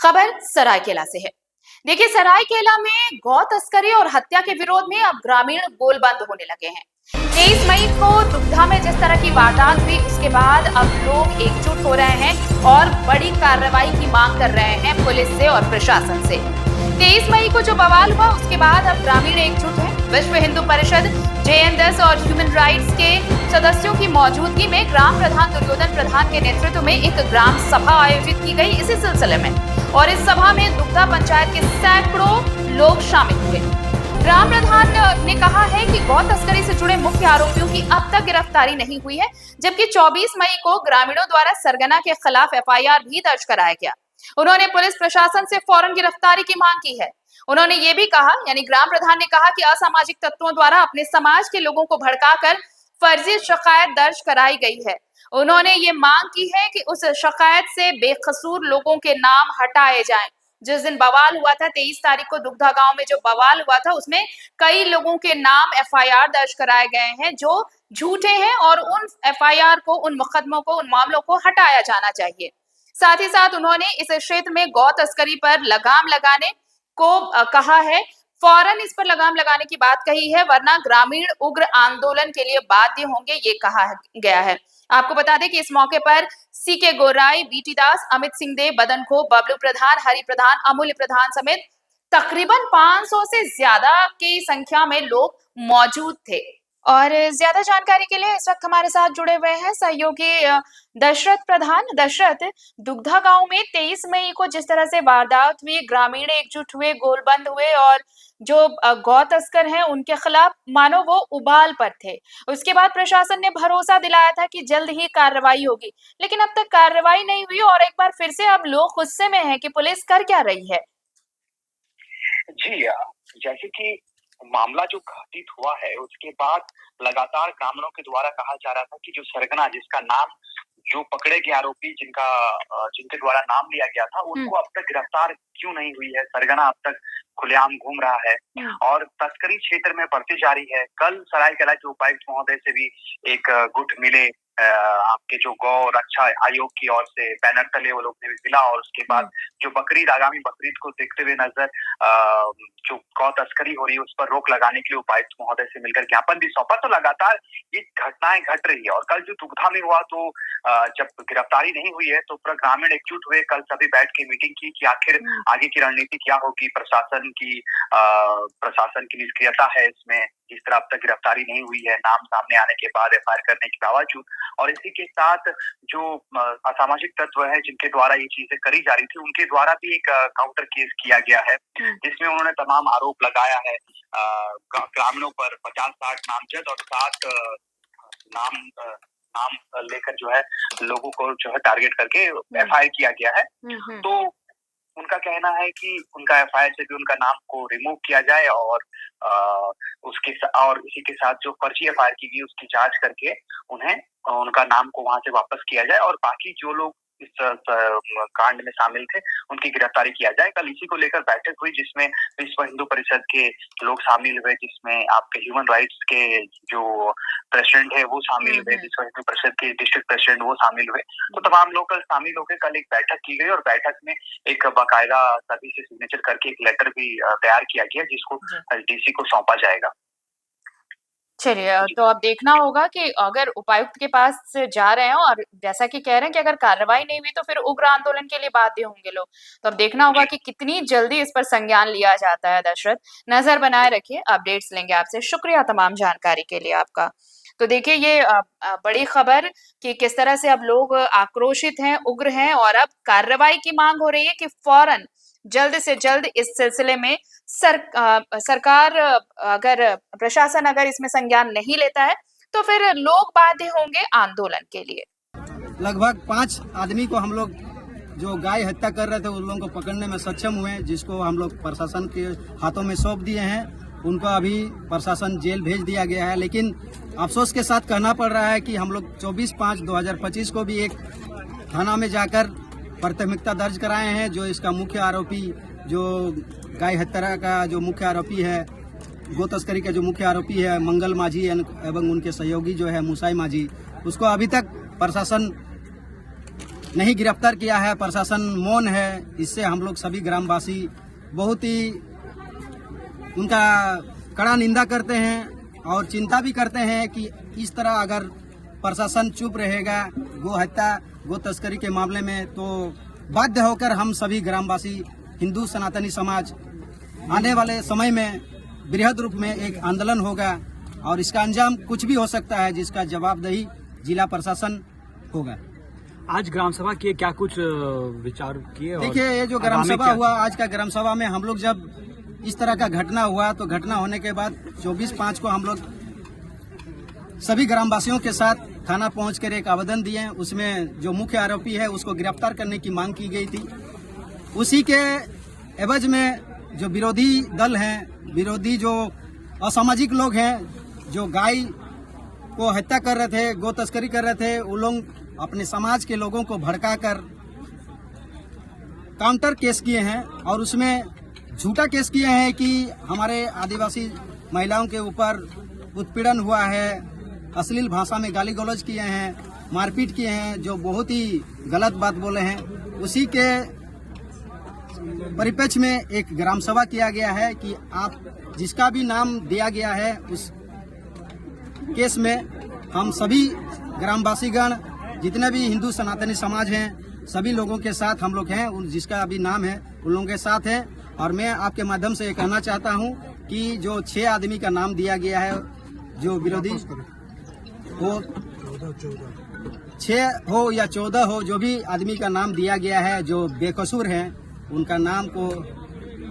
खबर सरायकेला से है। देखिए, सरायकेला में गौ तस्करी और हत्या के विरोध में अब ग्रामीण गोलबंद होने लगे हैं। 23 मई को दुग्धा में जिस तरह की वारदात हुई, उसके बाद अब लोग एकजुट हो रहे हैं और बड़ी कार्रवाई की मांग कर रहे हैं पुलिस से और प्रशासन से। 23 मई को जो बवाल हुआ, उसके बाद अब ग्रामीण एकजुट हैं। विश्व हिंदू परिषद, JN10 और ह्यूमन राइट्स के सदस्यों की मौजूदगी में ग्राम प्रधान दुर्योधन प्रधान के नेतृत्व में एक ग्राम सभा आयोजित की गई इसी सिलसिले में, और इस सभा में दुग्धा पंचायत के सैकड़ों लोग शामिल हुए। ग्राम प्रधान ने कहा है कि गौ तस्करी से जुड़े मुख्य आरोपियों की अब तक गिरफ्तारी नहीं हुई है, जबकि 24 मई को ग्रामीणों द्वारा सरगना के खिलाफ FIR भी दर्ज कराया गया। उन्होंने पुलिस प्रशासन से फौरन गिरफ्तारी की मांग की है। उन्होंने ये भी कहा, यानी ग्राम प्रधान ने कहा कि असामाजिक तत्वों द्वारा अपने समाज के लोगों को भड़काकर फर्जी शिकायत दर्ज कराई गई है। उन्होंने ये मांग की है कि उस शिकायत से बेकसूर लोगों के नाम हटाए जाएं। जिस दिन बवाल हुआ था, 23 तारीख को दुग्धा गांव में जो बवाल हुआ था, उसमें कई लोगों के नाम FIR दर्ज कराए गए हैं जो झूठे हैं, और उन FIR को, उन मुकदमों को, उन मामलों को हटाया जाना चाहिए। साथ ही साथ उन्होंने इस क्षेत्र में गौ तस्करी पर लगाम लगाने को कहा है। फौरन इस पर लगाम लगाने की बात कही है, वरना ग्रामीण उग्र आंदोलन के लिए बाध्य होंगे, ये कहा गया है। आपको बता दें कि इस मौके पर CK गोराई, BT दास, अमित सिंह देव, बदन खो, बबलू प्रधान, हरि प्रधान, अमूल्य प्रधान समेत तकरीबन 500 से ज्यादा की संख्या में लोग मौजूद थे। और ज्यादा जानकारी के लिए इस वक्त हमारे साथ जुड़े हुए हैं सहयोगी दशरथ प्रधान। दशरथ, दुग्धा गांव में 23 मई को जिस तरह से वारदात हुई, ग्रामीण एकजुट हुए, गोलबंद हुए, और जो गौ तस्कर हैं उनके खिलाफ मानो वो उबाल पर थे। उसके बाद प्रशासन ने भरोसा दिलाया था कि जल्द ही कार्रवाई होगी, लेकिन अब तक कार्रवाई नहीं हुई, और एक बार फिर से अब लोग गुस्से में हैं कि पुलिस कर क्या रही है। जी, जैसे कि मामला जो घटित हुआ है, उसके बाद लगातार ग्रामीणों के द्वारा कहा जा रहा था कि जो सरगना, जिसका नाम, जो पकड़े गए आरोपी जिनके द्वारा नाम लिया गया था, उनको अब तक गिरफ्तार क्यों नहीं हुई है। सरगना अब तक खुलेआम घूम रहा है और तस्करी क्षेत्र में बढ़ती जा रही है। कल सरायकेला के उपायुक्त महोदय से भी एक गुट मिले, आपके जो गौ रक्षा आयोग की ओर से बैनर तले वो लोग ने भी मिला, और उसके बाद जो बकरीद, आगामी बकरीद को देखते हुए नजर जो गौ तस्करी हो रही है उस पर रोक लगाने के लिए उपायुक्त महोदय से मिलकर ज्ञापन भी सौंपा। तो लगातार ये घटनाएं घट रही है, और कल जो दुग्धा में हुआ, तो जब गिरफ्तारी नहीं हुई है तो पूरा ग्रामीण एकजुट हुए। कल सभी बैठ के मीटिंग की कि आखिर आगे की रणनीति क्या होगी। प्रशासन की निष्क्रियता है इसमें, जिस तरह अब तक गिरफ्तारी नहीं हुई है नाम सामने आने के बाद, FIR करने के बावजूद, और इसी के साथ जो असामाजिक तत्व है जिनके द्वारा ये चीजें करी जा रही थी, उनके द्वारा भी एक काउंटर केस किया गया है, जिसमें उन्होंने तमाम आरोप लगाया है ग्रामीणों पर। 50-60 नामजद और 7 नाम लेकर जो है लोगों को जो है टारगेट करके FIR किया गया है। तो उनका कहना है कि उनका FIR से भी उनका नाम को रिमूव किया जाए, और इसी के साथ जो फर्जी FIR की गई उसकी जांच करके उन्हें उनका नाम को वहां से वापस किया जाए, और बाकी जो लोग इस कांड में शामिल थे उनकी गिरफ्तारी किया जाए। कल इसी को लेकर बैठक हुई, जिसमें विश्व हिंदू परिषद के लोग शामिल हुए, जिसमें आपके ह्यूमन राइट्स के जो प्रेसिडेंट है वो शामिल हुए, विश्व हिंदू परिषद के डिस्ट्रिक्ट प्रेसिडेंट वो शामिल हुए। तो तमाम लोग कल शामिल होकर कल एक बैठक की गई, और बैठक में एक बाकायदा सभी से सिग्नेचर करके एक लेटर भी तैयार किया गया, जिसको DC को सौंपा जाएगा। चलिए, तो अब देखना होगा कि अगर उपायुक्त के पास जा रहे हैं, और जैसा कि कह रहे हैं कि अगर कार्रवाई नहीं हुई तो फिर उग्र आंदोलन के लिए बाध्य होंगे लोग, तो अब देखना होगा कि कितनी जल्दी इस पर संज्ञान लिया जाता है। दशरथ, नजर बनाए रखिए, अपडेट्स लेंगे आपसे। शुक्रिया तमाम जानकारी के लिए आपका। तो देखिए, ये बड़ी खबर कि किस तरह से अब लोग आक्रोशित हैं, उग्र हैं, और अब कार्रवाई की मांग हो रही है कि फौरन जल्द से जल्द इस सिलसिले में सरकार, अगर प्रशासन अगर इसमें संज्ञान नहीं लेता है तो फिर लोग बाध्य होंगे आंदोलन के लिए। लगभग 5 आदमी को हम लोग जो गाय हत्या कर रहे थे उन लोगों को पकड़ने में सक्षम हुए, जिसको हम लोग प्रशासन के हाथों में सौंप दिए हैं। उनको अभी प्रशासन जेल भेज दिया गया है, लेकिन अफसोस के साथ कहना पड़ रहा है कि हम लोग 24/5/2025 को भी एक थाना में जाकर प्राथमिकता दर्ज कराए हैं। जो इसका मुख्य आरोपी, जो गाय हत्या का जो मुख्य आरोपी है, गो तस्करी का जो मुख्य आरोपी है मंगल माझी एवं उनके सहयोगी जो है मुसाई माझी, उसको अभी तक प्रशासन नहीं गिरफ्तार किया है, प्रशासन मौन है। इससे हम लोग सभी ग्रामवासी बहुत ही उनका कड़ा निंदा करते हैं और चिंता भी करते हैं कि इस तरह अगर प्रशासन चुप रहेगा गो हत्या गो तस्करी के मामले में, तो बाध्य होकर हम सभी ग्रामवासी हिंदू सनातनी समाज आने वाले समय में बृहद रूप में एक आंदोलन होगा और इसका अंजाम कुछ भी हो सकता है, जिसका जवाबदेही जिला प्रशासन होगा। आज ग्राम सभा किए, क्या कुछ विचार किए? देखिए, ये जो ग्राम सभा हुआ, आज का ग्राम सभा में हम लोग जब इस तरह का घटना हुआ तो घटना होने के बाद 24/5 को हम लोग सभी ग्रामवासियों के साथ थाना पहुंचकर एक आवेदन दिए। उसमें जो मुख्य आरोपी है उसको गिरफ्तार करने की मांग की गई थी। उसी के एवज में जो विरोधी दल हैं, विरोधी जो असामाजिक लोग हैं, जो गाय को हत्या कर रहे थे, गो तस्करी कर रहे थे, वो लोग अपने समाज के लोगों को भड़काकर काउंटर केस किए हैं और उसमें झूठा केस किए हैं कि हमारे आदिवासी महिलाओं के ऊपर उत्पीड़न हुआ है, अश्लील भाषा में गाली गलौज किए हैं, मारपीट किए हैं, जो बहुत ही गलत बात बोले हैं। उसी के परिप्रेक्ष्य में एक ग्राम सभा किया गया है कि आप जिसका भी नाम दिया गया है उस केस में हम सभी ग्रामवासीगण जितने भी हिंदू सनातनी समाज हैं सभी लोगों के साथ हम लोग हैं, उन जिसका भी नाम है उन लोगों के साथ हैं। और मैं आपके माध्यम से ये कहना चाहता हूं कि जो 6 आदमी का नाम दिया गया है, जो विरोधी हो 6 हो या 14 हो, जो भी आदमी का नाम दिया गया है जो बेकसूर हैं, उनका नाम को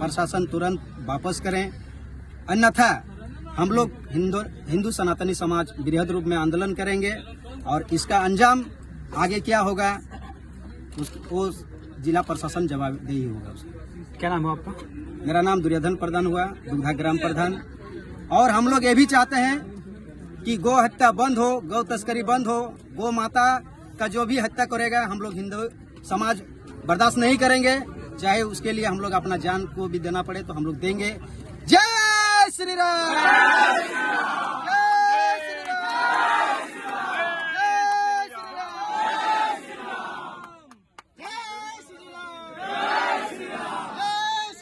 प्रशासन तुरंत वापस करें, अन्यथा हम लोग हिंदू सनातनी समाज बृहद रूप में आंदोलन करेंगे और इसका अंजाम आगे क्या होगा वो जिला प्रशासन जवाबदेही होगा उसका। क्या नाम है आपका? मेरा नाम दुर्योधन प्रधान हुआ, दुग्धा ग्राम प्रधान। और हम लोग ये भी चाहते हैं कि गो हत्या बंद हो, गौ तस्करी बंद हो, गौ माता का जो भी हत्या करेगा हम लोग हिंदू समाज बर्दाश्त नहीं करेंगे, चाहे उसके लिए हम लोग अपना जान को भी देना पड़े तो हम लोग देंगे। जय श्री राम, जय श्री राम, जय श्री राम, जय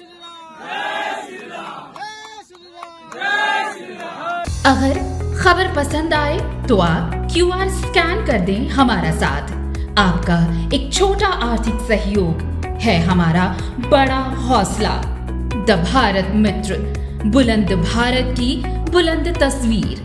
श्री राम, जय श्री राम। अगर खबर पसंद आए तो आप QR स्कैन कर दें हमारा साथ। आपका एक छोटा आर्थिक सहयोग है हमारा बड़ा हौसला। द भारत मित्र, बुलंद भारत की बुलंद तस्वीर।